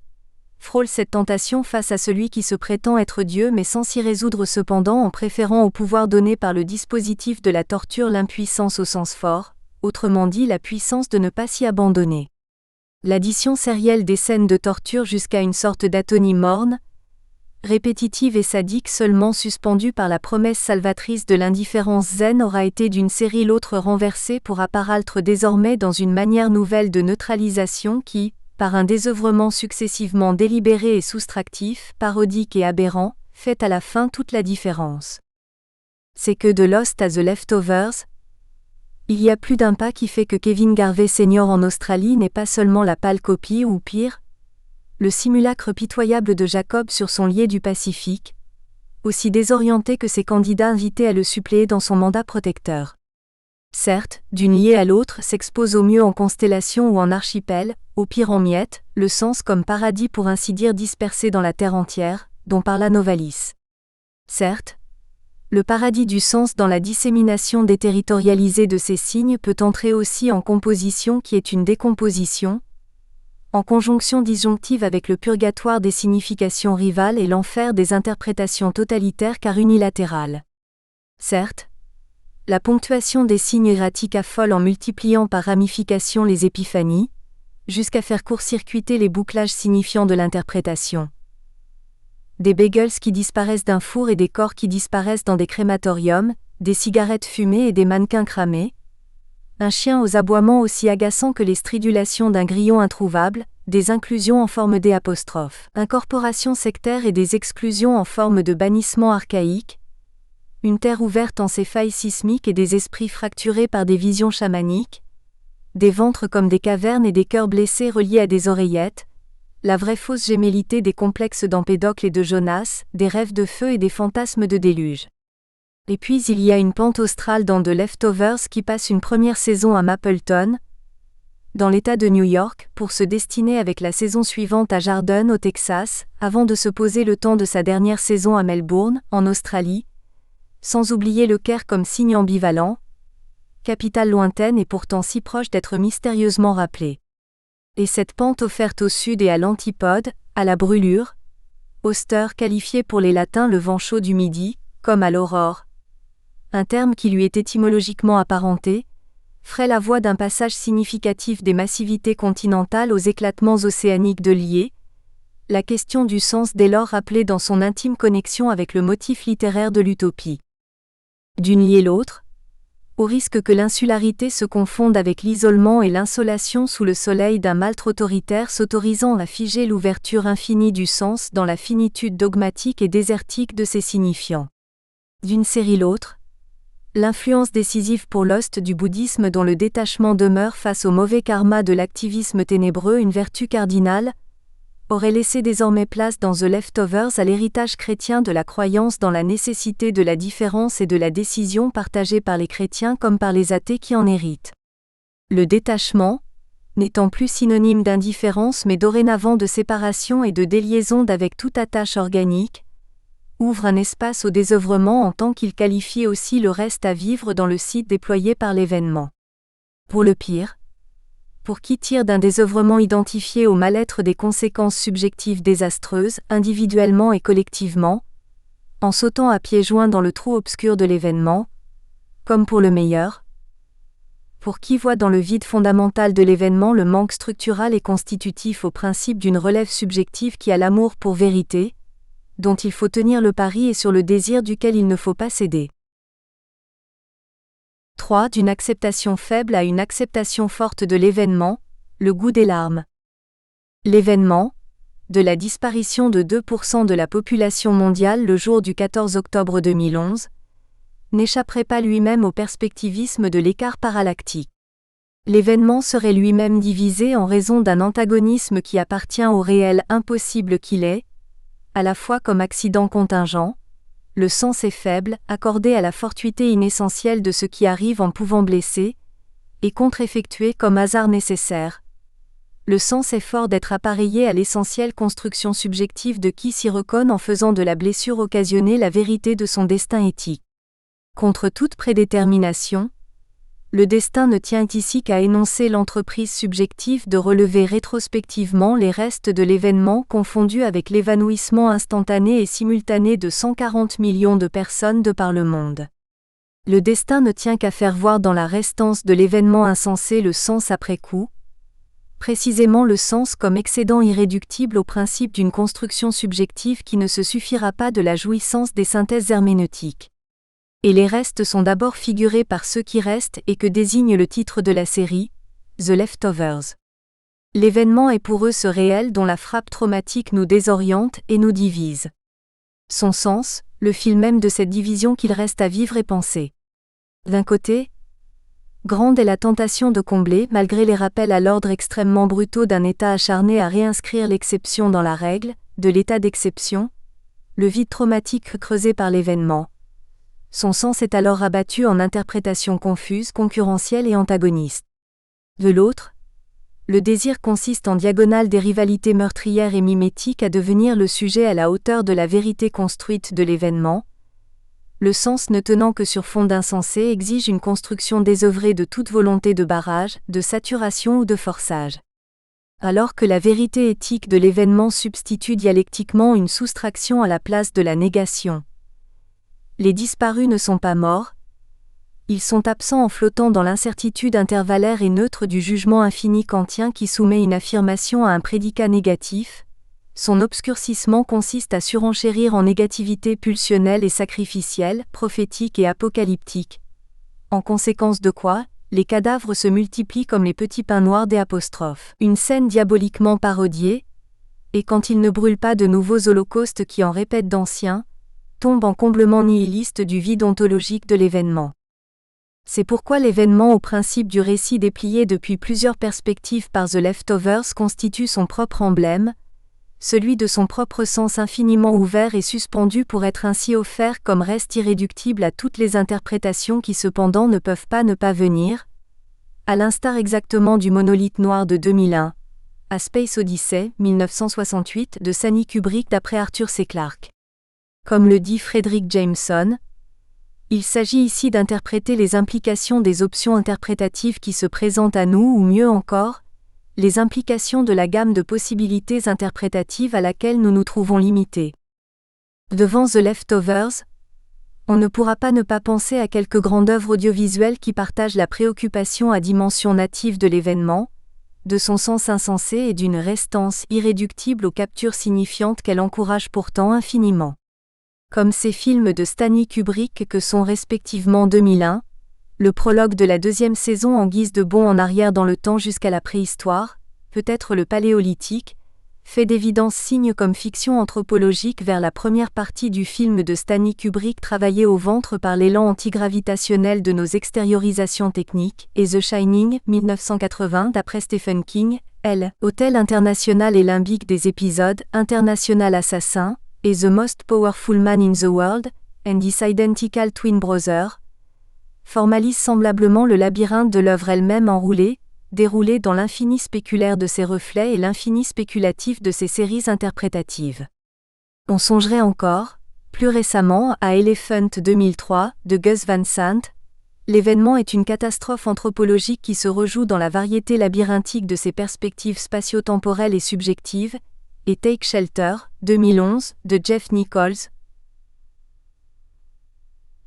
frôle cette tentation face à celui qui se prétend être Dieu mais sans s'y résoudre cependant en préférant au pouvoir donné par le dispositif de la torture l'impuissance au sens fort, autrement dit la puissance de ne pas s'y abandonner. L'addition sérielle des scènes de torture jusqu'à une sorte d'atonie morne, répétitive et sadique seulement suspendue par la promesse salvatrice de l'indifférence zen aura été d'une série l'autre renversée pour apparaître désormais dans une manière nouvelle de neutralisation qui, par un désœuvrement successivement délibéré et soustractif, parodique et aberrant, fait à la fin toute la différence. C'est que de Lost à The Leftovers, il y a plus d'un pas qui fait que Kevin Garvey Sr. en Australie n'est pas seulement la pâle copie ou pire, le simulacre pitoyable de Jacob sur son lier du Pacifique, aussi désorienté que ses candidats invités à le suppléer dans son mandat protecteur. Certes, d'une liée à l'autre s'expose au mieux en constellation ou en archipel, au pire en miettes, le sens comme paradis pour ainsi dire dispersé dans la terre entière, dont parla Novalis. Certes, le paradis du sens dans la dissémination déterritorialisée de ces signes peut entrer aussi en composition qui est une décomposition, en conjonction disjonctive avec le purgatoire des significations rivales et l'enfer des interprétations totalitaires car unilatérales. Certes, la ponctuation des signes erratiques affole en multipliant par ramification les épiphanies, jusqu'à faire court-circuiter les bouclages signifiants de l'interprétation. Des bagels qui disparaissent d'un four et des corps qui disparaissent dans des crématoriums, des cigarettes fumées et des mannequins cramés, un chien aux aboiements aussi agaçants que les stridulations d'un grillon introuvable, des inclusions en forme d'apostrophe, incorporations sectaires et des exclusions en forme de bannissement archaïque, une terre ouverte en ses failles sismiques et des esprits fracturés par des visions chamaniques, des ventres comme des cavernes et des cœurs blessés reliés à des oreillettes, la vraie fausse gémellité des complexes d'Empédocle et de Jonas, des rêves de feu et des fantasmes de déluge. Et puis il y a une pente australe dans The Leftovers qui passe une première saison à Mapleton, dans l'État de New York, pour se destiner avec la saison suivante à Jarden au Texas, avant de se poser le temps de sa dernière saison à Melbourne, en Australie, sans oublier le Caire comme signe ambivalent, capitale lointaine et pourtant si proche d'être mystérieusement rappelée. Et cette pente offerte au sud et à l'antipode, à la brûlure, Auster qualifié pour les latins le vent chaud du midi, comme à l'aurore, un terme qui lui est étymologiquement apparenté, ferait la voie d'un passage significatif des massivités continentales aux éclatements océaniques de Lié, la question du sens dès lors rappelée dans son intime connexion avec le motif littéraire de l'utopie. D'une liée l'autre, au risque que l'insularité se confonde avec l'isolement et l'insolation sous le soleil d'un maltre autoritaire s'autorisant à figer l'ouverture infinie du sens dans la finitude dogmatique et désertique de ses signifiants. D'une série l'autre, l'influence décisive pour Lost du bouddhisme dont le détachement demeure face au mauvais karma de l'activisme ténébreux une vertu cardinale, aurait laissé désormais place dans The Leftovers à l'héritage chrétien de la croyance dans la nécessité de la différence et de la décision partagée par les chrétiens comme par les athées qui en héritent. Le détachement, n'étant plus synonyme d'indifférence mais dorénavant de séparation et de déliaison d'avec toute attache organique, ouvre un espace au désœuvrement en tant qu'il qualifie aussi le reste à vivre dans le site déployé par l'événement. Pour le pire, pour qui tire d'un désœuvrement identifié au mal-être des conséquences subjectives désastreuses, individuellement et collectivement, en sautant à pieds joints dans le trou obscur de l'événement, comme pour le meilleur, pour qui voit dans le vide fondamental de l'événement le manque structural et constitutif au principe d'une relève subjective qui a l'amour pour vérité, dont il faut tenir le pari et sur le désir duquel il ne faut pas céder. 3. D'une acceptation faible à une acceptation forte de l'événement, le goût des larmes. L'événement, de la disparition de 2% de la population mondiale le jour du 14 octobre 2011, n'échapperait pas lui-même au perspectivisme de l'écart parallactique. L'événement serait lui-même divisé en raison d'un antagonisme qui appartient au réel impossible qu'il est, à la fois comme accident contingent, le sens est faible, accordé à la fortuité inessentielle de ce qui arrive en pouvant blesser, et contre-effectué comme hasard nécessaire. Le sens est fort d'être appareillé à l'essentielle construction subjective de qui s'y reconnaît en faisant de la blessure occasionnée la vérité de son destin éthique. Contre toute prédétermination, le destin ne tient ici qu'à énoncer l'entreprise subjective de relever rétrospectivement les restes de l'événement confondu avec l'évanouissement instantané et simultané de 140 millions de personnes de par le monde. Le destin ne tient qu'à faire voir dans la restance de l'événement insensé le sens après coup, précisément le sens comme excédent irréductible au principe d'une construction subjective qui ne se suffira pas de la jouissance des synthèses herméneutiques. Et les restes sont d'abord figurés par ceux qui restent et que désigne le titre de la série, The Leftovers. L'événement est pour eux ce réel dont la frappe traumatique nous désoriente et nous divise. Son sens, le fil même de cette division qu'il reste à vivre et penser. D'un côté, grande est la tentation de combler, malgré les rappels à l'ordre extrêmement brutaux d'un État acharné à réinscrire l'exception dans la règle, de l'état d'exception, le vide traumatique creusé par l'événement. Son sens est alors rabattu en interprétations confuses, concurrentielles et antagonistes. De l'autre, le désir consiste en diagonale des rivalités meurtrières et mimétiques à devenir le sujet à la hauteur de la vérité construite de l'événement. Le sens ne tenant que sur fond d'insensé exige une construction désœuvrée de toute volonté de barrage, de saturation ou de forçage. Alors que la vérité éthique de l'événement substitue dialectiquement une soustraction à la place de la négation. Les disparus ne sont pas morts, ils sont absents en flottant dans l'incertitude intervallaire et neutre du jugement infini kantien qui soumet une affirmation à un prédicat négatif. Son obscurcissement consiste à surenchérir en négativité pulsionnelle et sacrificielle, prophétique et apocalyptique. En conséquence de quoi, les cadavres se multiplient comme les petits pains noirs des apostrophes. Une scène diaboliquement parodiée, et quand ils ne brûlent pas de nouveaux holocaustes qui en répètent d'anciens, tombe en comblement nihiliste du vide ontologique de l'événement. C'est pourquoi l'événement au principe du récit déplié depuis plusieurs perspectives par The Leftovers constitue son propre emblème, celui de son propre sens infiniment ouvert et suspendu pour être ainsi offert comme reste irréductible à toutes les interprétations qui cependant ne peuvent pas ne pas venir, à l'instar exactement du monolithe noir de 2001, A Space Odyssey, 1968 de Stanley Kubrick d'après Arthur C. Clarke. Comme le dit Fredric Jameson, il s'agit ici d'interpréter les implications des options interprétatives qui se présentent à nous ou mieux encore, les implications de la gamme de possibilités interprétatives à laquelle nous nous trouvons limités. Devant The Leftovers, on ne pourra pas ne pas penser à quelques grandes œuvres audiovisuelles qui partagent la préoccupation à dimension native de l'événement, de son sens insensé et d'une restance irréductible aux captures signifiantes qu'elle encourage pourtant infiniment. Comme ces films de Stanley Kubrick que sont respectivement 2001, le prologue de la deuxième saison en guise de bond en arrière dans le temps jusqu'à la préhistoire, peut-être le paléolithique, fait d'évidence signe comme fiction anthropologique vers la première partie du film de Stanley Kubrick travaillé au ventre par l'élan antigravitationnel de nos extériorisations techniques, et The Shining, 1980 d'après Stephen King, L. Hôtel international et limbique des épisodes, International Assassin, et The Most Powerful Man in the World, and His Identical Twin Brother, formalise semblablement le labyrinthe de l'œuvre elle-même enroulée, déroulée dans l'infini spéculaire de ses reflets et l'infini spéculatif de ses séries interprétatives. On songerait encore, plus récemment, à Elephant 2003, de Gus Van Sant. L'événement est une catastrophe anthropologique qui se rejoue dans la variété labyrinthique de ses perspectives spatio-temporelles et subjectives, et Take Shelter, 2011, de Jeff Nichols.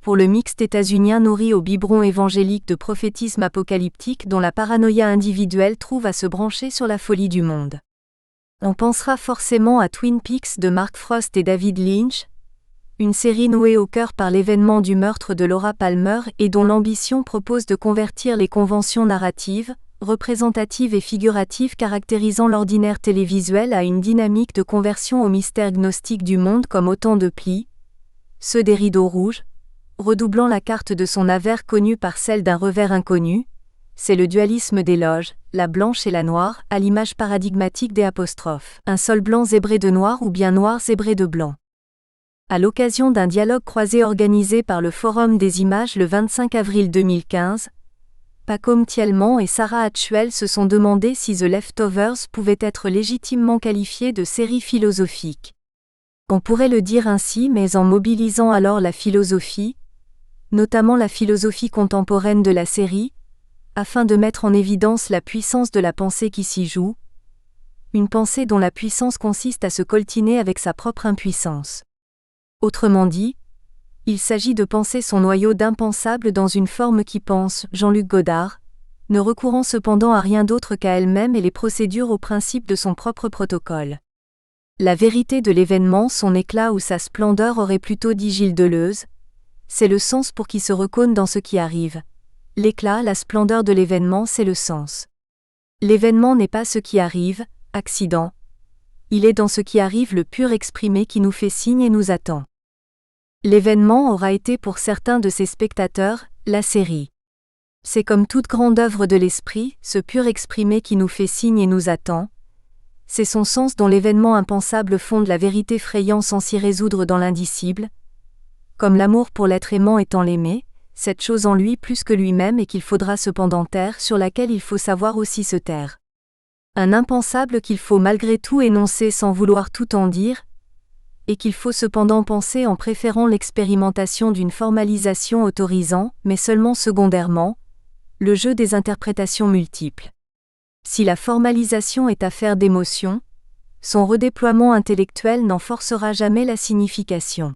Pour le mixte états-unien nourri au biberon évangélique de prophétisme apocalyptique dont la paranoïa individuelle trouve à se brancher sur la folie du monde. On pensera forcément à Twin Peaks de Mark Frost et David Lynch, une série nouée au cœur par l'événement du meurtre de Laura Palmer et dont l'ambition propose de convertir les conventions narratives, représentatives et figuratives caractérisant l'ordinaire télévisuel à une dynamique de conversion au mystère gnostique du monde comme autant de plis, ceux des rideaux rouges, redoublant la carte de son avers connu par celle d'un revers inconnu, C'est le dualisme des loges, la blanche et la noire, à l'image paradigmatique des apostrophes. Un sol blanc zébré de noir ou bien noir zébré de blanc. À l'occasion d'un dialogue croisé organisé par le Forum des images le 25 avril 2015, Pacôme Thielman et Sarah Hatchuel se sont demandé si The Leftovers pouvait être légitimement qualifié de série philosophique. On pourrait le dire ainsi, mais en mobilisant alors la philosophie, notamment la philosophie contemporaine de la série, afin de mettre en évidence la puissance de la pensée qui s'y joue, une pensée dont la puissance consiste à se coltiner avec sa propre impuissance. Autrement dit, il s'agit de penser son noyau d'impensable dans une forme qui pense, Jean-Luc Godard, ne recourant cependant à rien d'autre qu'à elle-même et les procédures aux principes de son propre protocole. La vérité de l'événement, son éclat ou sa splendeur aurait plutôt dit Gilles Deleuze, c'est le sens pour qui se reconne dans ce qui arrive. L'éclat, la splendeur de l'événement, c'est le sens. L'événement n'est pas ce qui arrive, accident. Il est dans ce qui arrive le pur exprimé qui nous fait signe et nous attend. L'événement aura été pour certains de ses spectateurs, la série. C'est comme toute grande œuvre de l'esprit, ce pur exprimé qui nous fait signe et nous attend. C'est son sens dont l'événement impensable fonde la vérité frayant sans s'y résoudre dans l'indicible. Comme l'amour pour l'être aimant étant l'aimé, cette chose en lui plus que lui-même et qu'il faudra cependant taire, sur laquelle il faut savoir aussi se taire. Un impensable qu'il faut malgré tout énoncer sans vouloir tout en dire, et qu'il faut cependant penser en préférant l'expérimentation d'une formalisation autorisant, mais seulement secondairement, le jeu des interprétations multiples. Si la formalisation est affaire d'émotion, son redéploiement intellectuel n'en forcera jamais la signification.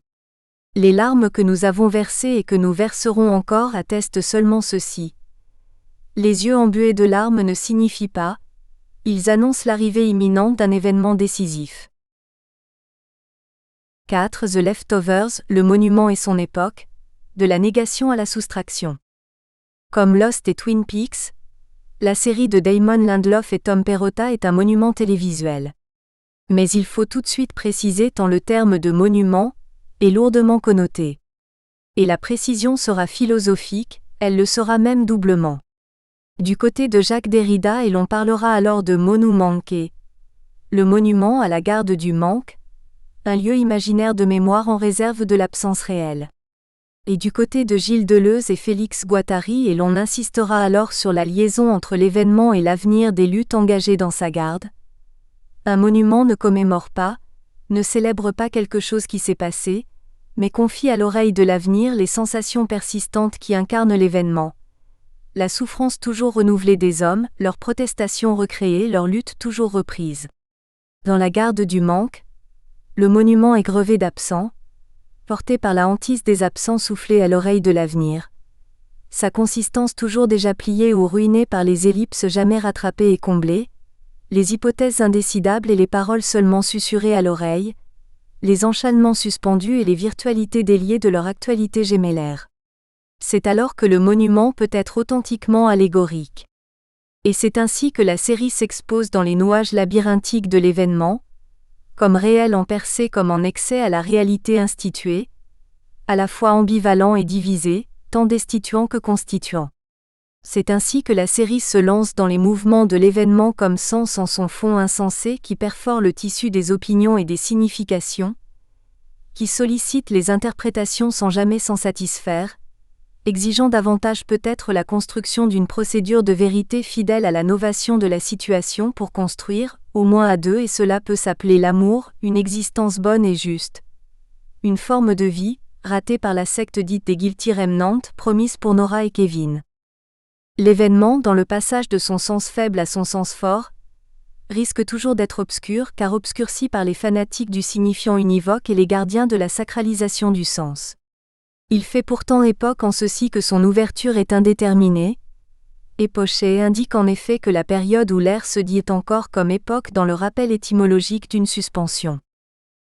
Les larmes que nous avons versées et que nous verserons encore attestent seulement ceci. Les yeux embués de larmes ne signifient pas, ils annoncent l'arrivée imminente d'un événement décisif. 4. The Leftovers, le monument et son époque, de la négation à la soustraction. Comme Lost et Twin Peaks, la série de Damon Lindelof et Tom Perrotta est un monument télévisuel. Mais il faut tout de suite préciser tant le terme de monument est lourdement connoté. Et la précision sera philosophique, elle le sera même doublement. Du côté de Jacques Derrida et l'on parlera alors de monumenque. Le monument à la garde du manque, un lieu imaginaire de mémoire en réserve de l'absence réelle. Et du côté de Gilles Deleuze et Félix Guattari et l'on insistera alors sur la liaison entre l'événement et l'avenir des luttes engagées dans sa garde. Un monument ne commémore pas, ne célèbre pas quelque chose qui s'est passé, mais confie à l'oreille de l'avenir les sensations persistantes qui incarnent l'événement. La souffrance toujours renouvelée des hommes, leurs protestations recréées, leurs luttes toujours reprises. Dans la garde du manque, le monument est grevé d'absents, porté par la hantise des absents soufflés à l'oreille de l'avenir. Sa consistance toujours déjà pliée ou ruinée par les ellipses jamais rattrapées et comblées, les hypothèses indécidables et les paroles seulement susurrées à l'oreille, les enchaînements suspendus et les virtualités déliées de leur actualité gémellaire. C'est alors que le monument peut être authentiquement allégorique. Et c'est ainsi que la série s'expose dans les nuages labyrinthiques de l'événement, comme réel en percée comme en excès à la réalité instituée, à la fois ambivalent et divisé, tant destituant que constituant. C'est ainsi que la série se lance dans les mouvements de l'événement comme sens en son fond insensé qui perfore le tissu des opinions et des significations, qui sollicite les interprétations sans jamais s'en satisfaire, exigeant davantage peut-être la construction d'une procédure de vérité fidèle à la novation de la situation pour construire, au moins à deux, et cela peut s'appeler l'amour, une existence bonne et juste. Une forme de vie, ratée par la secte dite des Guilty Remnant, promise pour Nora et Kevin. L'événement, dans le passage de son sens faible à son sens fort, risque toujours d'être obscur car obscurci par les fanatiques du signifiant univoque et les gardiens de la sacralisation du sens. Il fait pourtant époque en ceci que son ouverture est indéterminée. Époché indique en effet que la période où l'ère se dit est encore comme époque dans le rappel étymologique d'une suspension.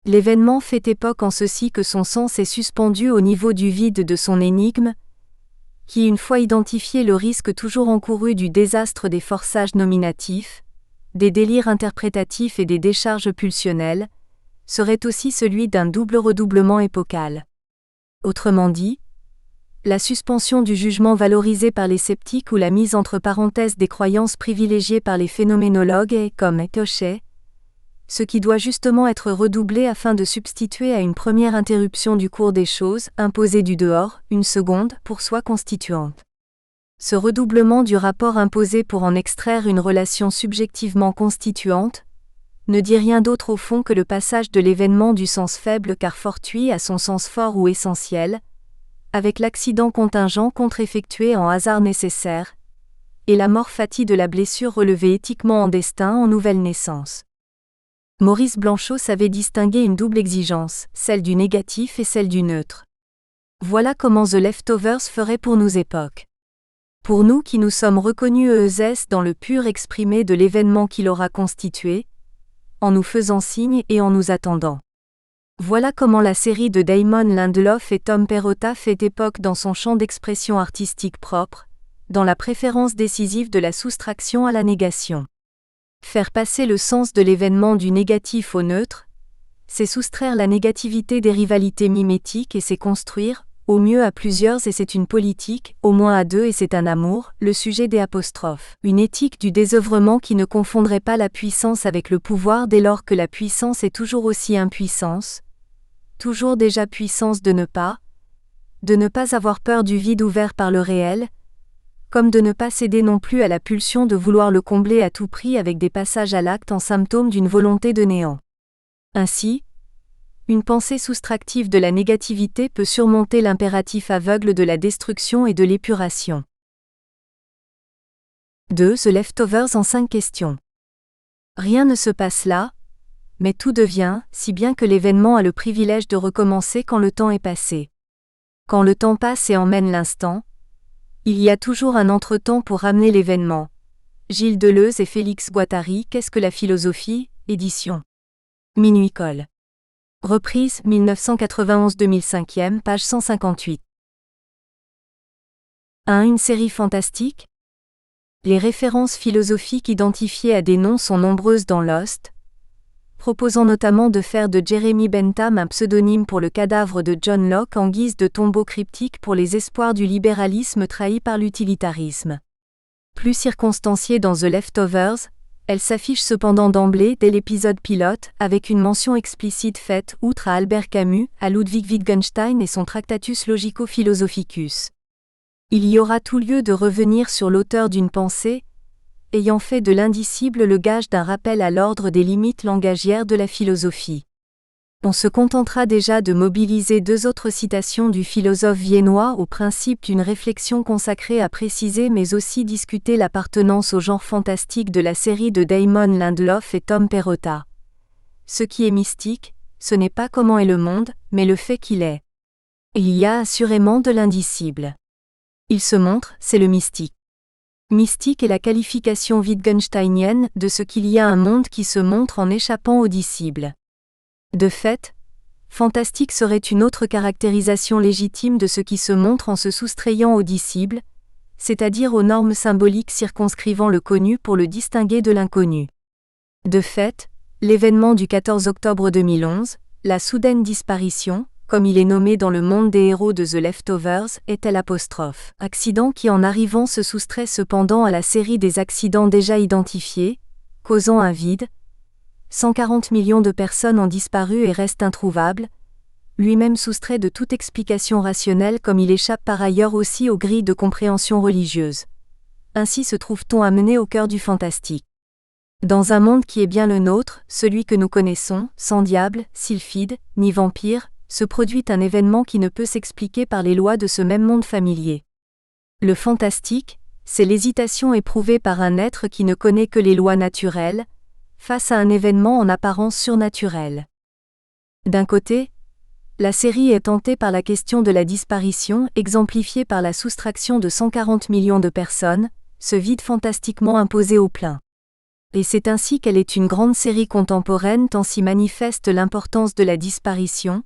L'événement fait époque en ceci que son sens est suspendu au niveau du vide de son énigme, qui une fois identifié le risque toujours encouru du désastre des forçages nominatifs, des délires interprétatifs et des décharges pulsionnelles, serait aussi celui d'un double redoublement épocal. Autrement dit, la suspension du jugement valorisé par les sceptiques ou la mise entre parenthèses des croyances privilégiées par les phénoménologues est, comme Etoshe, ce qui doit justement être redoublé afin de substituer à une première interruption du cours des choses, imposée du dehors, une seconde, pour soi constituante. Ce redoublement du rapport imposé pour en extraire une relation subjectivement constituante, ne dit rien d'autre au fond que le passage de l'événement du sens faible car fortuit à son sens fort ou essentiel, avec l'accident contingent contre-effectué en hasard nécessaire, et la mort fatie de la blessure relevée éthiquement en destin en nouvelle naissance. Maurice Blanchot savait distinguer une double exigence, celle du négatif et celle du neutre. Voilà comment The Leftovers ferait pour nos époques. Pour nous qui nous sommes reconnus EES dans le pur exprimé de l'événement qui l'aura constitué, en nous faisant signe et en nous attendant. Voilà comment la série de Damon Lindelof et Tom Perrotta fait époque dans son champ d'expression artistique propre, dans la préférence décisive de la soustraction à la négation. Faire passer le sens de l'événement du négatif au neutre, c'est soustraire la négativité des rivalités mimétiques et c'est construire, au mieux à plusieurs et c'est une politique, au moins à deux et c'est un amour, le sujet des apostrophes. Une éthique du désœuvrement qui ne confondrait pas la puissance avec le pouvoir dès lors que la puissance est toujours aussi impuissance, toujours déjà puissance de ne pas avoir peur du vide ouvert par le réel, comme de ne pas céder non plus à la pulsion de vouloir le combler à tout prix avec des passages à l'acte en symptôme d'une volonté de néant. Ainsi, une pensée soustractive de la négativité peut surmonter l'impératif aveugle de la destruction et de l'épuration. 2. The Leftovers en 5 questions. Rien ne se passe là, mais tout devient, si bien que l'événement a le privilège de recommencer quand le temps est passé. Quand le temps passe et emmène l'instant, il y a toujours un entretemps pour ramener l'événement. Gilles Deleuze et Félix Guattari, Qu'est-ce que la philosophie? Édition. Minuit colle. Reprise 1991-2005, page 158. 1. Une série fantastique? Les références philosophiques identifiées à des noms sont nombreuses dans Lost, proposant notamment de faire de Jeremy Bentham un pseudonyme pour le cadavre de John Locke en guise de tombeau cryptique pour les espoirs du libéralisme trahi par l'utilitarisme. Plus circonstanciée dans The Leftovers, elle s'affiche cependant d'emblée dès l'épisode pilote, avec une mention explicite faite, outre à Albert Camus, à Ludwig Wittgenstein et son Tractatus Logico-Philosophicus. Il y aura tout lieu de revenir sur l'auteur d'une pensée, ayant fait de l'indicible le gage d'un rappel à l'ordre des limites langagières de la philosophie. On se contentera déjà de mobiliser 2 autres citations du philosophe viennois au principe d'une réflexion consacrée à préciser mais aussi discuter l'appartenance au genre fantastique de la série de Damon Lindelof et Tom Perrotta. Ce qui est mystique, ce n'est pas comment est le monde, mais le fait qu'il est. Il y a assurément de l'indicible. Il se montre, c'est le mystique. Mystique est la qualification wittgensteinienne de ce qu'il y a un monde qui se montre en échappant au disciple. De fait, fantastique serait une autre caractérisation légitime de ce qui se montre en se soustrayant au disciple, c'est-à-dire aux normes symboliques circonscrivant le connu pour le distinguer de l'inconnu. De fait, l'événement du 14 octobre 2011, la soudaine disparition, comme il est nommé dans le monde des héros de The Leftovers, est l'apostrophe. Accident qui en arrivant se soustrait cependant à la série des accidents déjà identifiés, causant un vide. 140 millions de personnes ont disparu et restent introuvables, lui-même soustrait de toute explication rationnelle comme il échappe par ailleurs aussi aux grilles de compréhension religieuse. Ainsi se trouve-t-on amené au cœur du fantastique. Dans un monde qui est bien le nôtre, celui que nous connaissons, sans diable, sylphide, ni vampire, se produit un événement qui ne peut s'expliquer par les lois de ce même monde familier. Le fantastique, c'est l'hésitation éprouvée par un être qui ne connaît que les lois naturelles, face à un événement en apparence surnaturel. D'un côté, la série est tentée par la question de la disparition, exemplifiée par la soustraction de 140 millions de personnes, ce vide fantastiquement imposé au plein. Et c'est ainsi qu'elle est une grande série contemporaine tant s'y manifeste l'importance de la disparition,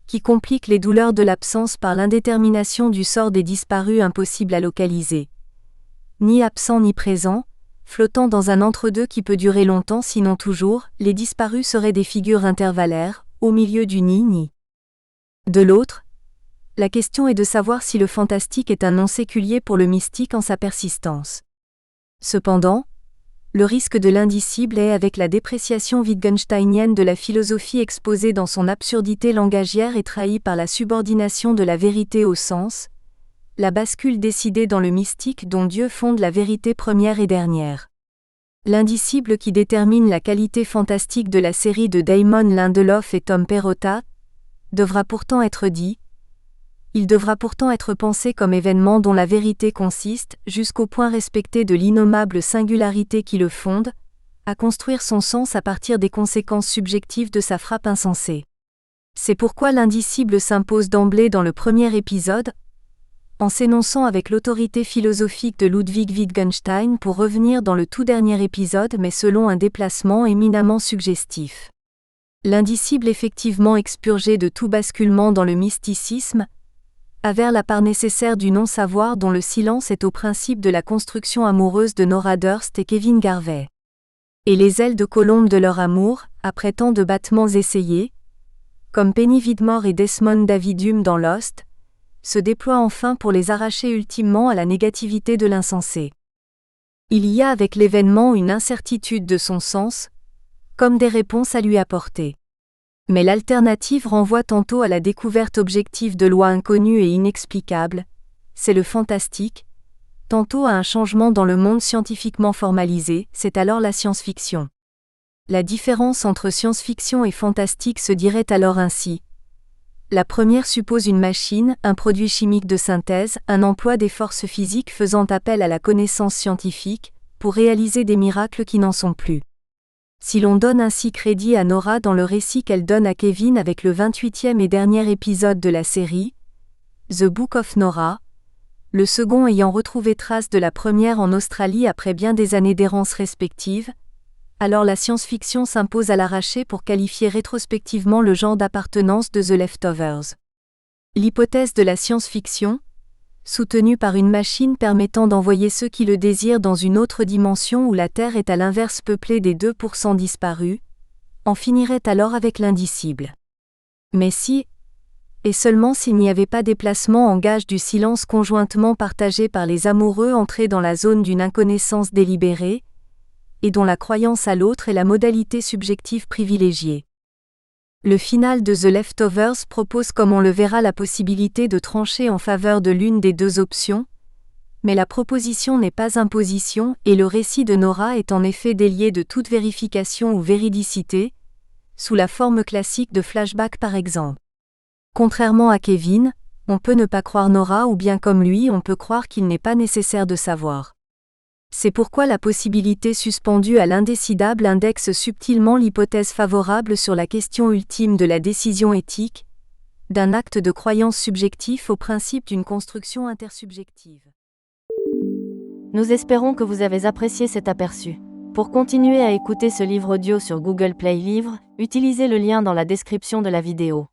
qui complique les douleurs de l'absence par l'indétermination du sort des disparus impossible à localiser. Ni absent ni présent, flottant dans un entre-deux qui peut durer longtemps sinon toujours, les disparus seraient des figures intervallaires, au milieu du ni-ni. De l'autre, La question est de savoir si le fantastique est un nom séculier pour le mystique en sa persistance. Cependant, le risque de l'indicible est, avec la dépréciation wittgensteinienne de la philosophie exposée dans son absurdité langagière et trahie par la subordination de la vérité au sens, la bascule décidée dans le mystique dont Dieu fonde la vérité première et dernière. L'indicible qui détermine la qualité fantastique de la série de Damon Lindelof et Tom Perrotta devra pourtant être dit. Il devra pourtant être pensé comme événement dont la vérité consiste, jusqu'au point respecté de l'innommable singularité qui le fonde, à construire son sens à partir des conséquences subjectives de sa frappe insensée. C'est pourquoi l'indicible s'impose d'emblée dans le premier épisode, en s'énonçant avec l'autorité philosophique de Ludwig Wittgenstein pour revenir dans le tout dernier épisode mais selon un déplacement éminemment suggestif. L'indicible effectivement expurgé de tout basculement dans le mysticisme, avère la part nécessaire du non-savoir dont le silence est au principe de la construction amoureuse de Nora Durst et Kevin Garvey. Et les ailes de colombe de leur amour, après tant de battements essayés, comme Penny Widmore et Desmond David Hume dans Lost, se déploient enfin pour les arracher ultimement à la négativité de l'insensé. Il y a avec l'événement une incertitude de son sens, comme des réponses à lui apporter. Mais l'alternative renvoie tantôt à la découverte objective de lois inconnues et inexplicables, c'est le fantastique, tantôt à un changement dans le monde scientifiquement formalisé, c'est alors la science-fiction. La différence entre science-fiction et fantastique se dirait alors ainsi. La première suppose une machine, un produit chimique de synthèse, un emploi des forces physiques faisant appel à la connaissance scientifique, pour réaliser des miracles qui n'en sont plus. Si l'on donne ainsi crédit à Nora dans le récit qu'elle donne à Kevin avec le 28e et dernier épisode de la série, The Book of Nora, le second ayant retrouvé trace de la première en Australie après bien des années d'errance respectives, alors la science-fiction s'impose à l'arraché pour qualifier rétrospectivement le genre d'appartenance de The Leftovers. L'hypothèse de la science-fiction, soutenue par une machine permettant d'envoyer ceux qui le désirent dans une autre dimension où la Terre est à l'inverse peuplée des 2% disparus, en finirait alors avec l'indicible. Mais si, et seulement s'il n'y avait pas déplacement en gage du silence conjointement partagé par les amoureux entrés dans la zone d'une inconnaissance délibérée, et dont la croyance à l'autre est la modalité subjective privilégiée. Le final de The Leftovers propose comme on le verra la possibilité de trancher en faveur de l'une des deux options, mais la proposition n'est pas imposition et le récit de Nora est en effet délié de toute vérification ou véridicité, sous la forme classique de flashback par exemple. Contrairement à Kevin, on peut ne pas croire Nora ou bien comme lui on peut croire qu'il n'est pas nécessaire de savoir. C'est pourquoi la possibilité suspendue à l'indécidable indexe subtilement l'hypothèse favorable sur la question ultime de la décision éthique, d'un acte de croyance subjectif au principe d'une construction intersubjective. Nous espérons que vous avez apprécié cet aperçu. Pour continuer à écouter ce livre audio sur Google Play Livres, utilisez le lien dans la description de la vidéo.